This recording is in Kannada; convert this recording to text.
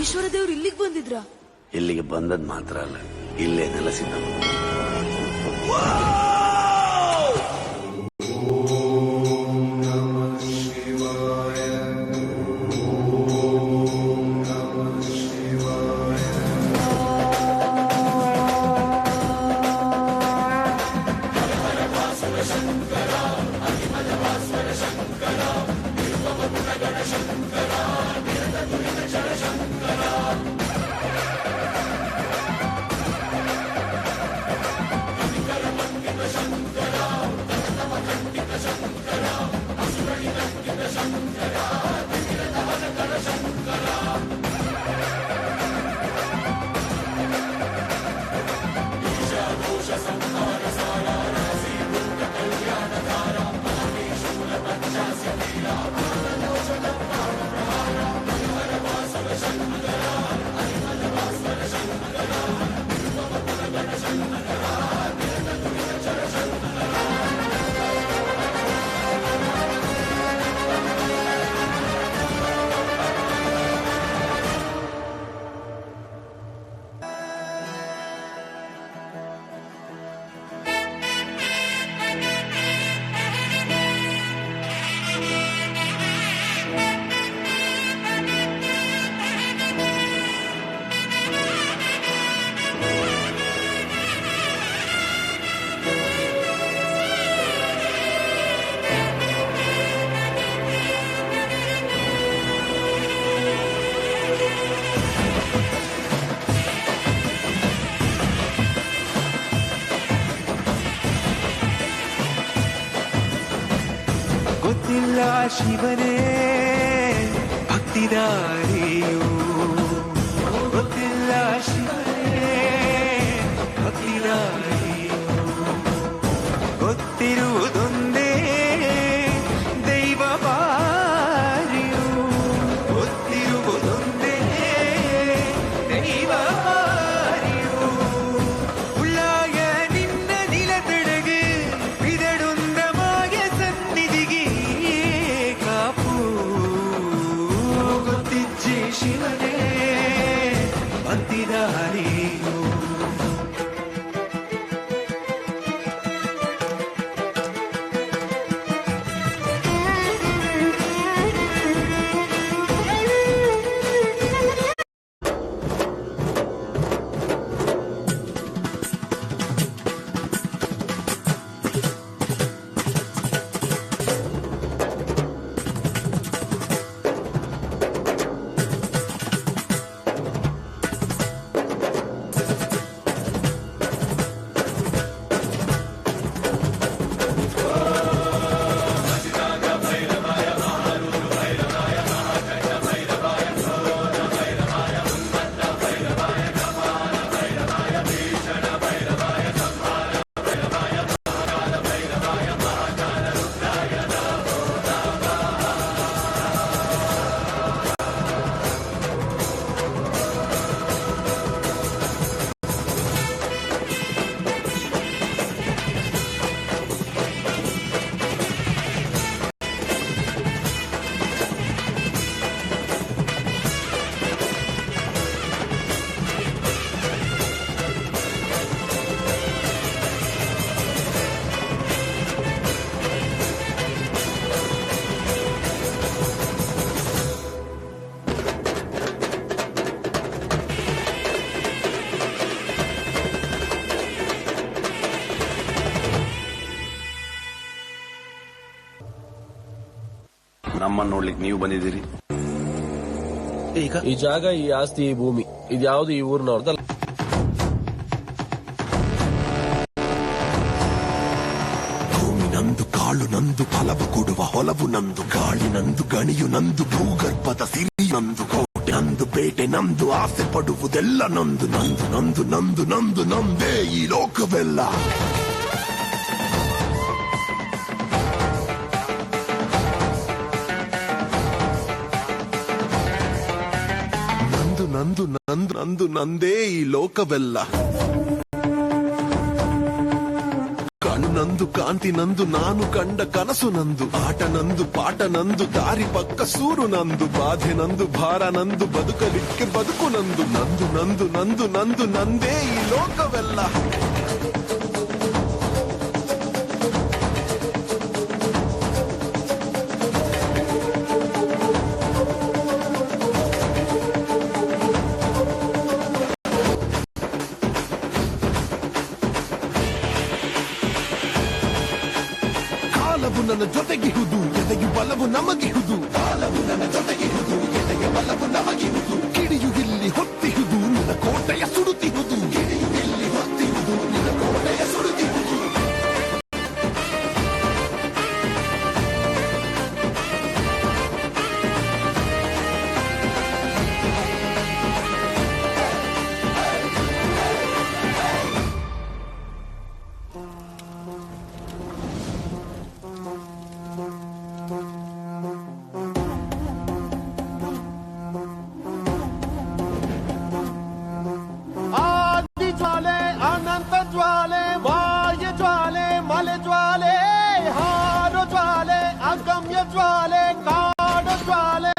ಈಶ್ವರ ದೇವ್ರು ಇಲ್ಲಿಗೆ ಬಂದಿದ್ರ? ಇಲ್ಲಿಗೆ ಬಂದದ್ ಮಾತ್ರ ಅಲ್ಲ, ಇಲ್ಲೇ ನೆಲೆಸಿದನು. ಗೊತ್ತಿಲ್ಲ ಶಿವನೇ ಭಕ್ತಿದಾರಿಯು, ಗೊತ್ತಿಲ್ಲ ಶಿವನೇ ಭಕ್ತಿದಾರಿಯು, ಗೊತ್ತಿರುವುದೊಂದೇ ದೈವ ಬಾರಿಯು, ಗೊತ್ತಿರುವುದೊಂದೇ ದೈವ ಬಾರಿಯು. ಉಳ್ಳಾಯ ನಿನ್ನ ನಿಲತಡಗೆ ಬಿದಡುಂದ ಮಾಯ ಸನ್ನಿಧಿಗೆ ಕಾಪು, ಗೊತ್ತಿಜ್ಜೆ ಶಿವನೇ ಭಕ್ತಿದಾರಿಯು. ನಮ್ಮನ್ನು ನೋಡ್ಲಿಕ್ಕೆ ನೀವು ಬಂದಿದ್ದೀರಿ. ಈಗ ಈ ಜಾಗ, ಈ ಆಸ್ತಿ, ಈ ಭೂಮಿ ಇದ್ಯಾವುದು ಈ ಊರಿನವ್ರದಲ್ಲ. ಭೂಮಿ ನಂದು, ಕಾಳು ನಂದು, ಫಲವು ಕೊಡುವ ಹೊಲವು ನಂದು, ಗಾಳಿ ನಂದು, ಗಣಿಯು ನಂದು, ಭೂಗರ್ಭದ ಸಿರಿ ನಂದು, ಕೋಟೆ ನಂದು, ಬೇಟೆ ನಂದು, ಆಸೆ ಪಡುವುದೆಲ್ಲ ನಂದು, ನಂದು ನಂದು ನಂದು ನಂದು ನಂದೇ ಈ ಲೋಕವೆಲ್ಲ. ನಂದು ನಂದು ನಂದು ನಂದೇ ಈ ಲೋಕವೆಲ್ಲ. ಕಣ್ಣು ನಂದು, ನಂದು ಕಾಂತಿ ನಂದು ನಾನು ಕಂಡ ಕನಸು ನಂದು ಆಟ ನಂದು ಪಾಠ ನಂದು ದಾರಿ ಪಕ್ಕ ಸೂರು ನಂದು ಬಾಧೆ ನಂದು ಭಾರ ನಂದು ಬದುಕಲಿಕ್ಕೆ ಬದುಕು ನಂದು ನಂದು ನಂದು ನಂದು ನಂದು ನಂದೇ ಈ ಲೋಕವೆಲ್ಲ ಕಾಲವು ನನ್ನ ಜೊತೆಗಿಹುದು ಎದೆಯು ಬಲವು ನಮಗಿಹುದು ಕಾಲವು ನನ್ನ ಜೊತೆಗಿಹುದು ಎದೆಯ ಬಲವು ನಮಗಿಹುದು ಕಿಡಿಯು ಇಲ್ಲಿ ಹೊತ್ತಿಹುದು ನಿನ್ನ ಕೋಟೆಯ ಸುಡುತ್ತಿಹುದು ಕಿಡಿಯು ಇಲ್ಲಿ ಹೊತ್ತಿಹುದು ನಿನ್ನ ಕೋಟೆಯ ಸುಡುತ್ತಿಹುದು ಆದಿ ಜ್ವಾಲೆ ಅನಂತ ಜ್ವಾಲೆ ವಾಯು ಜ್ವಾಲೆ ಮಲೆ ಜ್ವಾಲೆ ಹಾರೋ ಜ್ವಾಲೆ ಅಗಮ್ಯ ಜ್ವಾಲೆ ಕಾಡು ಜ್ವಾಲೆ